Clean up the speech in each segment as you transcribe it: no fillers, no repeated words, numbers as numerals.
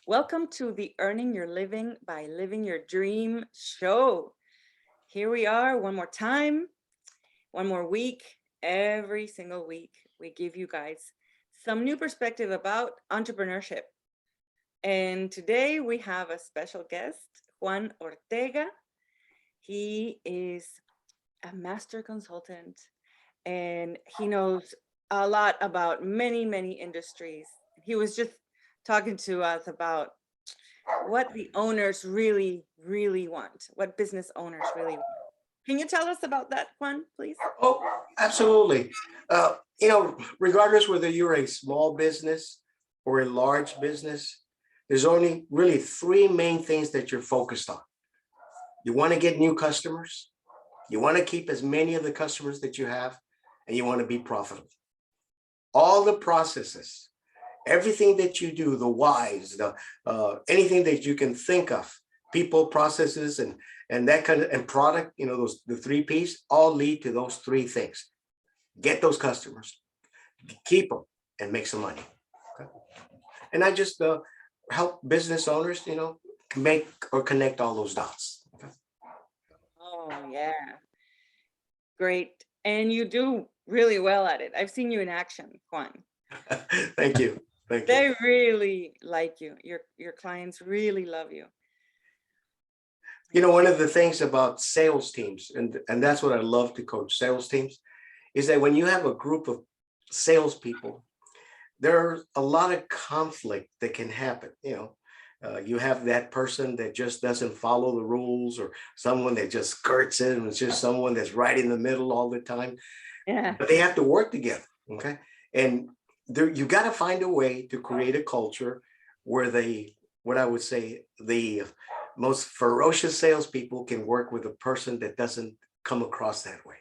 Welcome to the Earning Your Living by Living Your Dream show. Here we are one more time, one more week. Every single week, we give you guys some new perspective about entrepreneurship. And today we have a special guest, Juan Ortega. He is a master consultant and he knows a lot about many industries. He was just talking to us about what the owners really want, what business owners really want. Can you tell us about that, Juan, please? Oh, absolutely. Regardless whether you're a small business or a large business, there's only really three main things that you're focused on. You want to get new customers, you want to keep as many of the customers that you have, and you want to be profitable. All the processes, everything that you do, the whys, anything that you can think of, people, processes, and that kind of and product, those the three P's all lead to those three things. Get those customers, keep them, and make some money. Okay? And I just help business owners, make or connect all those dots. Okay? Oh, yeah. Great. And you do really well at it. I've seen you in action, Juan. Thank you. Thank you. They really like you. Your clients really love you. One of the things about sales teams, and that's what I love to coach sales teams, is that when you have a group of salespeople, there's a lot of conflict that can happen. You have that person that just doesn't follow the rules, or someone that just skirts it, and it's just someone that's right in the middle all the time. Yeah. But they have to work together. Okay. And you got to find a way to create a culture where what I would say, the most ferocious salespeople can work with a person that doesn't come across that way.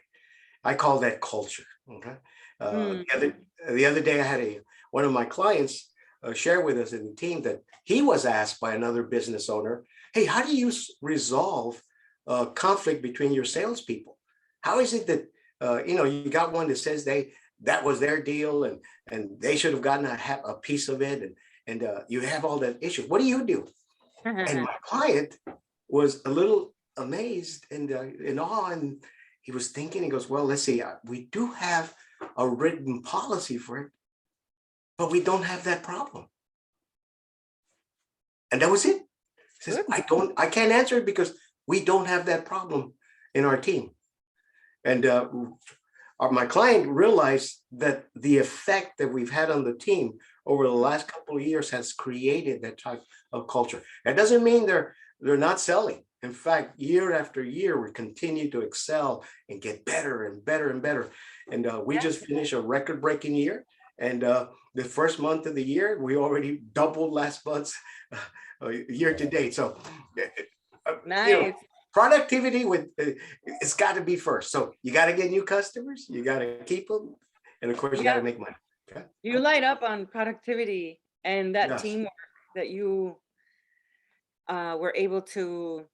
I call that culture. Okay. The other day, I had one of my clients share with us in the team that he was asked by another business owner, "Hey, how do you resolve conflict between your salespeople? How is it that you got one that says that was their deal and they should have gotten a piece of it, and you have all that issue. What do you do?" And my client was a little amazed and in awe, and he was thinking. He goes, "Well, let's see. We do have a written policy for it, but we don't have that problem." And that was it. He says, I can't answer it because we don't have that problem in our team. And my client realized that the effect that we've had on the team over the last couple of years has created that type of culture. That doesn't mean they're not selling. In fact, year after year, we continue to excel and get better and better and better. And we just finished a record-breaking year. And the first month of the year, we already doubled last month's year to date. So, nice. Productivity it's got to be first. So you got to get new customers, you got to keep them, and of course you got to make money. Okay? You light up on productivity and that teamwork that you were able to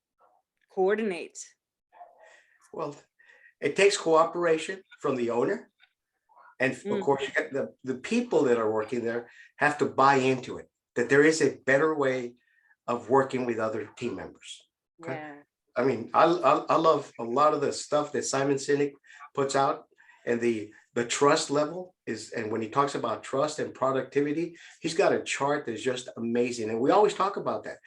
coordinate. Well, it takes cooperation from the owner, and of course you got the people that are working there have to buy into it, that there is a better way of working with other team members. Okay? Yeah. I mean, I love a lot of the stuff that Simon Sinek puts out, and the trust level is, and when he talks about trust and productivity, he's got a chart that's just amazing. And we always talk about that.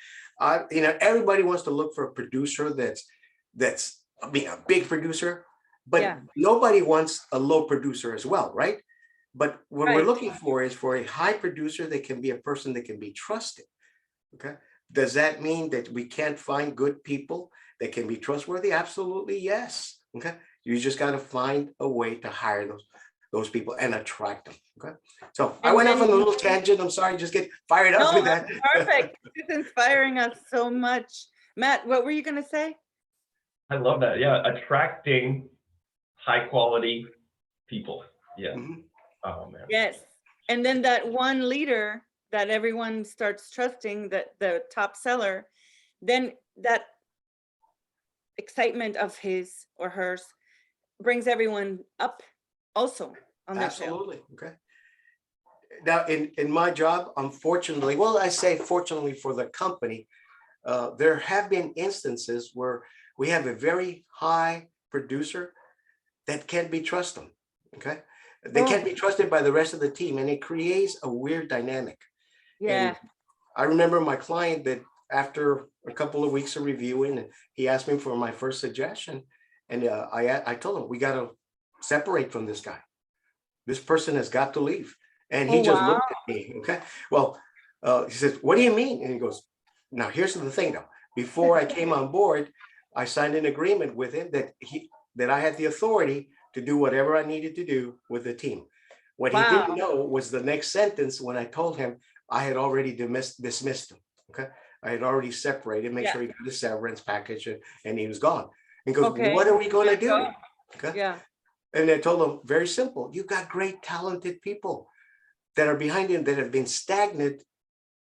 Everybody wants to look for a producer that's a big producer, but nobody wants a low producer as well, right? But what we're looking for is for a high producer that can be a person that can be trusted. Okay. Does that mean that we can't find good people that can be trustworthy? Absolutely, yes. Okay. You just got to find a way to hire those people and attract them. Okay. So I went off on a little tangent. I'm sorry, just get fired up with that. Perfect. It's inspiring us so much. Matt, what were you going to say? I love that. Yeah. Attracting high quality people. Yeah. Mm-hmm. Oh man. Yes. And then that one leader that everyone starts trusting, that the top seller, then that excitement of his or hers brings everyone up also on their Absolutely. Okay. Now, in my job, unfortunately, well, I say fortunately for the company, there have been instances where we have a very high producer that can't be trusted. Okay. They can't Oh, be trusted by the rest of the team, and it creates a weird dynamic. And yeah. I remember my client that after a couple of weeks of reviewing, he asked me for my first suggestion. And I told him, we got to separate from this guy. This person has got to leave. And he Oh, just wow. looked at me. Okay. Well, he says, what do you mean? And he goes, now here's the thing though. Before I came on board, I signed an agreement with him that I had the authority to do whatever I needed to do with the team. What he didn't Wow. know was the next sentence when I told him I had already dismissed him. Okay. I had already separated, make Yeah. sure he got the severance package, and he was gone. And he goes, Okay. what are we going to Good to do? go. Okay. Yeah. And I told him, very simple. You've got great, talented people that are behind him that have been stagnant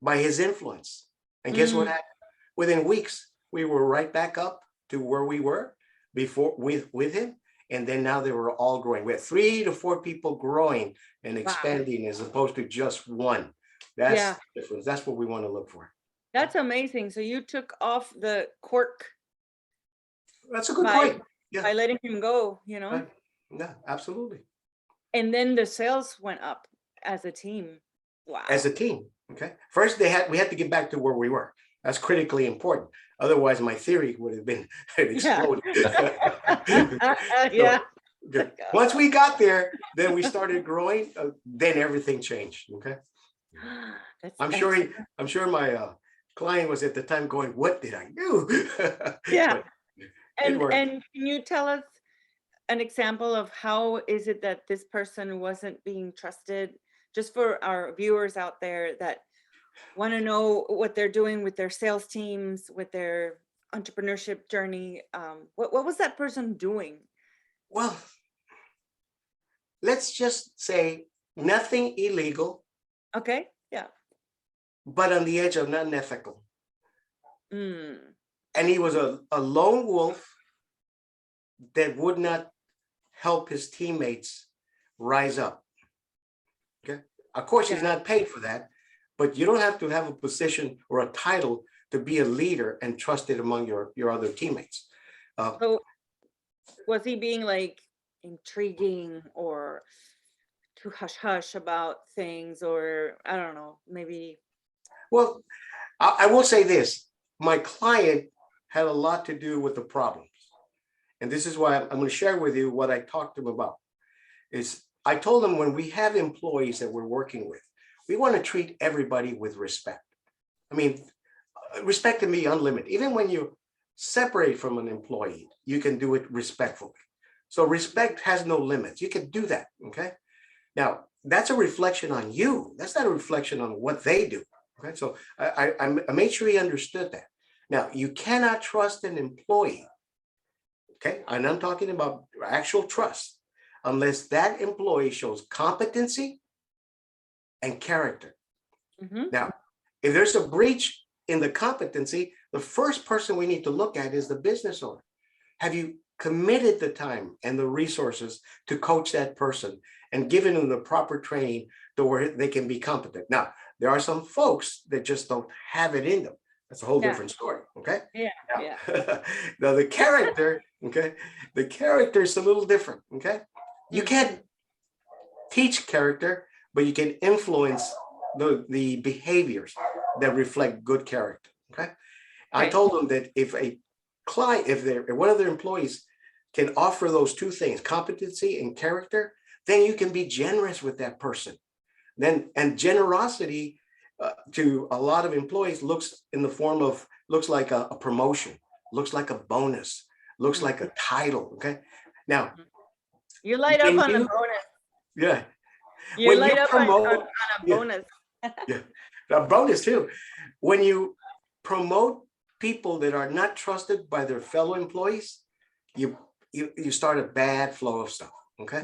by his influence. And guess what Mm, happened? Within weeks, we were right back up to where we were before with him. And then now they were all growing. We had 3 to 4 people growing and wow. expanding as opposed to just one. That's Yeah. the difference. That's what we want to look for. That's amazing. So you took off the cork That's a good by point. Yeah, by letting him go, you know? right. Yeah, absolutely. And then the sales went up as a team. As Wow. a team. Okay. First, we had to get back to where we were. That's critically important. Otherwise, my theory would have been it Yeah. exploded. Yeah. So, good. Once we got there, then we started growing. Then everything changed. Okay. That's I'm sure excellent. I'm sure my client was at the time going, "What did I do?" Yeah. But it worked. And can you tell us an example of how is it that this person wasn't being trusted? Just for our viewers out there that want to know what they're doing with their sales teams, with their entrepreneurship journey. What was that person doing? Well, let's just say nothing illegal, Okay. Yeah. but on the edge of unethical. Mm. And he was a lone wolf that would not help his teammates rise up. Okay. Of course, he's Yeah. not paid for that, but you don't have to have a position or a title to be a leader and trusted among your other teammates. So was he being like intriguing or too hush hush about things, or I don't know, maybe. Well, I will say this: my client had a lot to do with the problems, and this is why I'm going to share with you what I talked to him about. Is I told him when we have employees that we're working with, we want to treat everybody with respect. I mean, respect can be unlimited. Even when you separate from an employee, you can do it respectfully. So respect has no limits. You can do that. Okay. Now, that's a reflection on you. That's not a reflection on what they do. Okay. So I made sure he understood that. Now, you cannot trust an employee. Okay. And I'm talking about actual trust unless that employee shows competency and character. Mhm. Now, if there's a breach in the competency, the first person we need to look at is the business owner. Have you committed the time and the resources to coach that person and given them the proper training to where they can be competent? Now, there are some folks that just don't have it in them. That's a whole Yeah. different story. Okay. Yeah. Now, Yeah. now the character, okay, the character is a little different. Okay. You Mm. can't teach character, but you can influence the behaviors that reflect good character. Okay. I Okay. told them that if a client, if one of their employees can offer those two things, competency and character, then you can be generous with that person. Then, and generosity to a lot of employees looks like a promotion, looks like a bonus, looks like a title. Okay. Now, You light up when on a you, bonus. yeah, You when you light up on promote, a yeah, bonus. yeah, a bonus too. When you promote people that are not trusted by their fellow employees, you start a bad flow of stuff. Okay.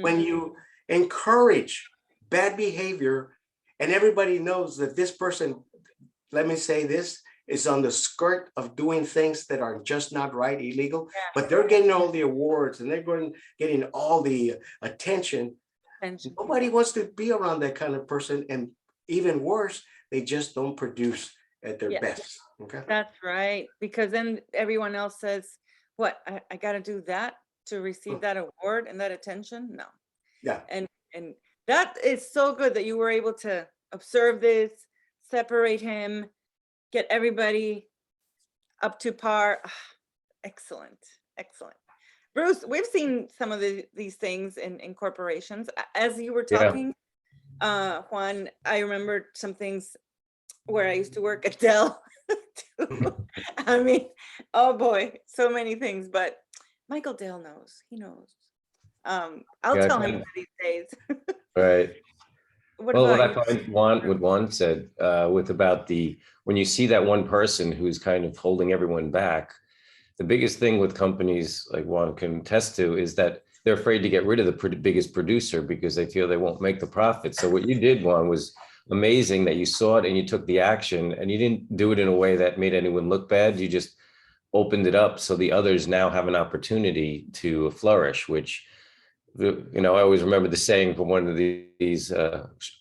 When Mm. you encourage bad behavior and everybody knows that this person, let me say this, is on the skirt of doing things that are just not right, illegal, Yeah. but they're getting all the awards and they're getting all the attention. Attention. Nobody wants to be around that kind of person. And even worse, they just don't produce at their Yeah. best. Okay. That's right. Because then everyone else says, what, I got to do that to receive that award and that attention? No. Yeah. And that is so good that you were able to observe this, separate him, get everybody up to par. Ah, excellent. Excellent. Bruce, we've seen some of these things in corporations. As you were Yeah. talking, Juan, I remembered some things where I used to work at Dell. I mean, oh boy, so many things, but Michael Dell knows. He knows. I'll Yeah, tell I him find- these days. Right. What Well, what about I you? find what Juan said with about when you see that one person who's kind of holding everyone back, the biggest thing with companies like Juan can attest to is that they're afraid to get rid of the biggest producer because they feel they won't make the profit. So what you did, Juan, was amazing that you saw it and you took the action, and you didn't do it in a way that made anyone look bad. You just opened it up so the others now have an opportunity to flourish, which, I always remember the saying from one of these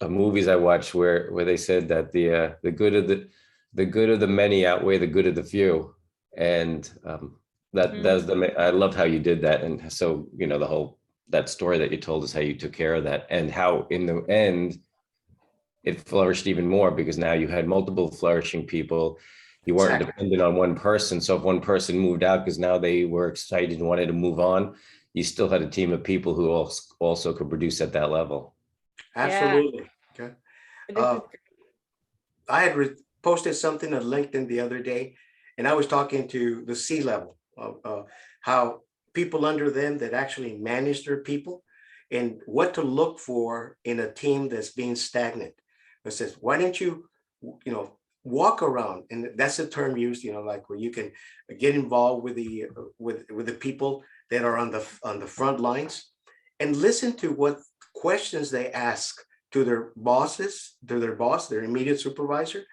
movies I watched where they said that the good of the many outweigh the good of the few, and that's I loved how you did that, and so the whole that story that you told us how you took care of that, and how in the end it flourished even more because now you had multiple flourishing people. You weren't Exactly. dependent on one person. So if one person moved out because now they were excited and wanted to move on, you still had a team of people who also could produce at that level. Absolutely. Okay. This is Uh, I had posted something on LinkedIn the other day, and I was talking to the C-level of how people under them that actually manage their people and what to look for in a team that's being stagnant. It says, why don't you, walk around, and that's the term used, like where you can get involved with the people that are on the front lines and listen to what questions they ask to their bosses, to their boss, their immediate supervisor.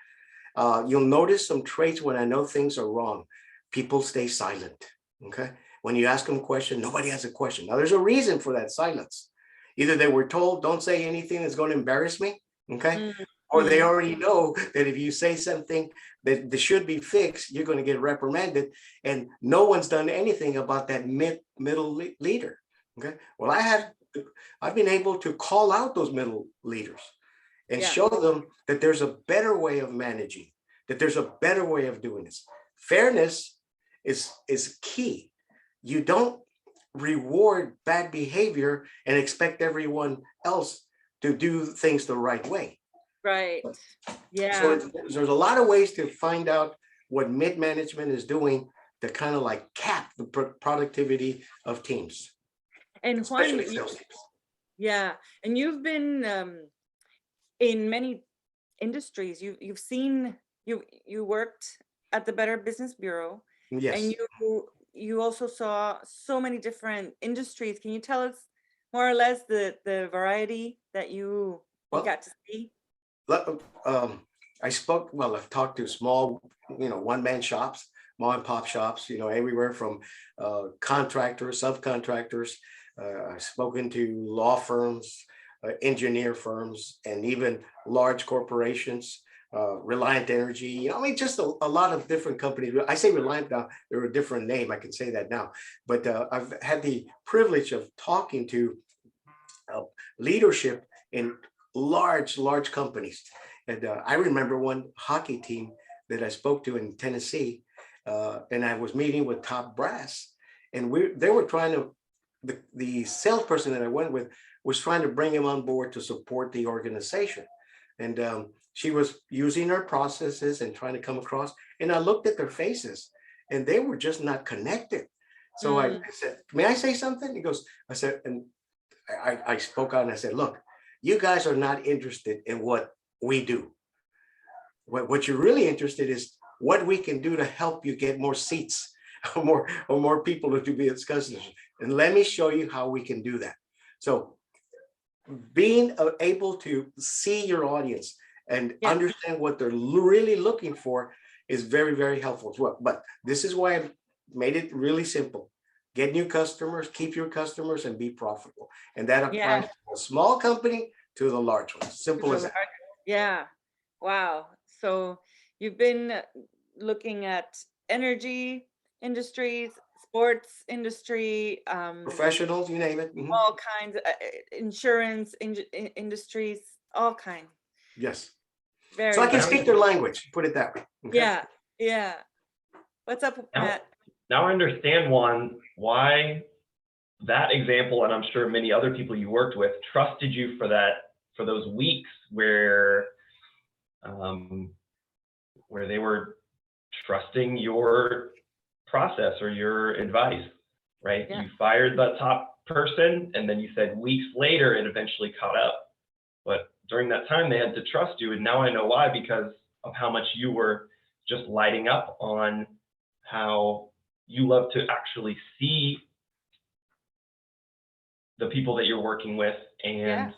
You'll notice some traits when I know things are wrong. People stay silent. Okay. When you ask them a question, nobody has a question. Now, there's a reason for that silence. Either they were told, don't say anything that's going to embarrass me. Okay. Or they already know that if you say something that should be fixed, you're going to get reprimanded. And no one's done anything about that middle leader. Okay. Well, I've been able to call out those middle leaders and show them that there's a better way of managing, that there's a better way of doing this. Fairness is key. You don't reward bad behavior and expect everyone else to do things the right way. right. Yeah. So there's a lot of ways to find out what mid-management is doing to kind of like cap the productivity of teams, And especially Juan, sales teams. yeah, and you've been in many industries. You've seen you worked at the Better Business Bureau, Yes. and you also saw so many different industries. Can you tell us more or less the variety that you Well, got to see? I've talked to small, one-man shops, mom and pop shops, everywhere from contractors, subcontractors. I've spoken to law firms, engineer firms, and even large corporations, Reliant Energy, just a lot of different companies. I say Reliant now, they're a different name. I can say that now. But I've had the privilege of talking to leadership in large companies. And I remember one hockey team that I spoke to in Tennessee, and I was meeting with top brass, and they were trying to, the salesperson that I went with was trying to bring him on board to support the organization. And she was using her processes and trying to come across, and I looked at their faces and they were just not connected. So I said, may I say something? He goes, I said, and I spoke out and I said, look, you guys are not interested in what we do. What you're really interested is what we can do to help you get more seats or more people to be discussing. And let me show you how we can do that. So being able to see your audience and understand what they're really looking for is very, very helpful as well. But this is why I made it really simple. get new customers, keep your customers, and be profitable. And that applies Yeah. from a small company to the large one. Simple as that. Yeah. Wow. So you've been looking at energy industries, sports industry, Professionals, you name it. Mhm. all kinds, insurance industries, all kinds. Yes. Very So I can good. speak their language, put it that way. Okay? Yeah. Yeah. What's up, Now- Matt? Now I understand, Juan, why that example, and I'm sure many other people you worked with, trusted you for those weeks where they were trusting your process or your advice, right? Yeah. You fired the top person, and then you said weeks later it eventually caught up. But during that time, they had to trust you, and now I know why, because of how much you were just lighting up on how you love to actually see the people that you're working with and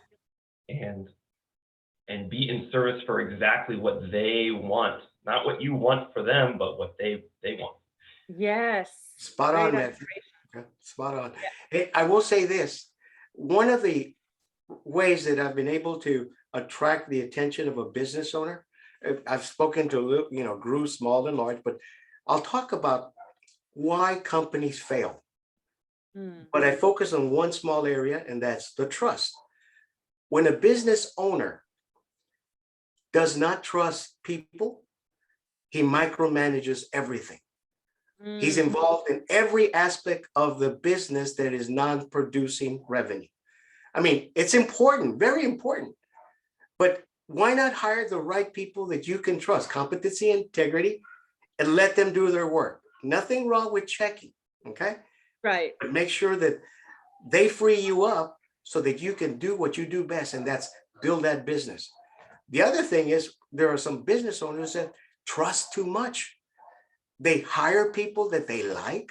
be in service for exactly what they want, not what you want for them, but what they want. Yes. Spot on, Great Matthew. Okay, spot on. Yeah. Hey, I will say this. One of the ways that I've been able to attract the attention of a business owner, I've spoken to, grew small and large, but I'll talk about why companies fail. Mm. But I focus on one small area, and that's the trust. When a business owner does not trust people, he micromanages everything. He's Mm. involved in every aspect of the business that is non-producing revenue. I mean, it's important, very important. But why not hire the right people that you can trust, competency, integrity, and let them do their work? Nothing wrong with checking, okay? Right. But make sure that they free you up so that you can do what you do best, and that's build that business. The other thing is there are some business owners that trust too much. They hire people that they like.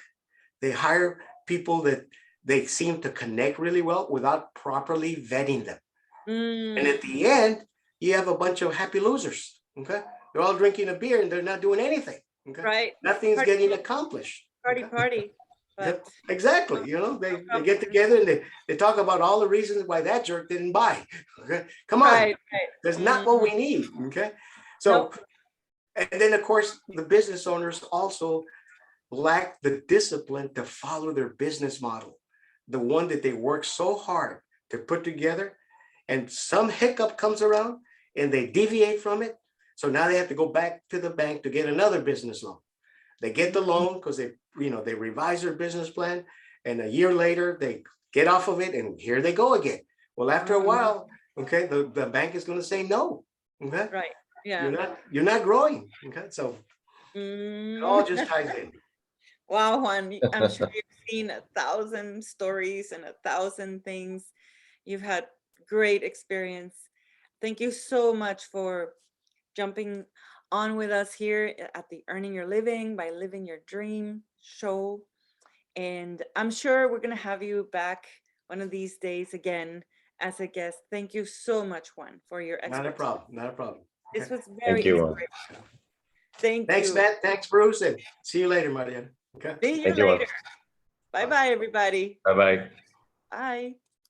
They hire people that they seem to connect really well without properly vetting them. And Mm. at the end, you have a bunch of happy losers. Okay. They're all drinking a beer and they're not doing anything. Okay. Right. Nothing's Party, getting accomplished. party, Okay? party. Yep, But exactly. They get together and they talk about all the reasons why that jerk didn't buy. Okay. Come on. right, right. That's not what we need. Okay. So, Nope. and then of course, the business owners also lack the discipline to follow their business model, the one that they work so hard to put together, and some hiccup comes around and they deviate from it. So now they have to go back to the bank to get another business loan. They get the loan because they revise their business plan, and a year later they get off of it and here they go again. Well, after a while, okay, the bank is going to say no. Okay. Right. Yeah. You're not growing. Okay. So it all just ties in. Wow, Juan, I'm sure you've seen 1,000 stories and 1,000 things. You've had great experience. Thank you so much for jumping on with us here at the Earning Your Living by Living Your Dream show. And I'm sure we're going to have you back one of these days again as a guest. Thank you so much, Juan, for your expertise. Not a problem. Not a problem. This Okay. was very Thank you, Juan. inspirational. Thank Thanks, you. Matt. Thanks, Bruce. And see you later, Mariana. Okay. See you Thank you, Juan. later. Bye-bye, everybody. Bye-bye. Bye.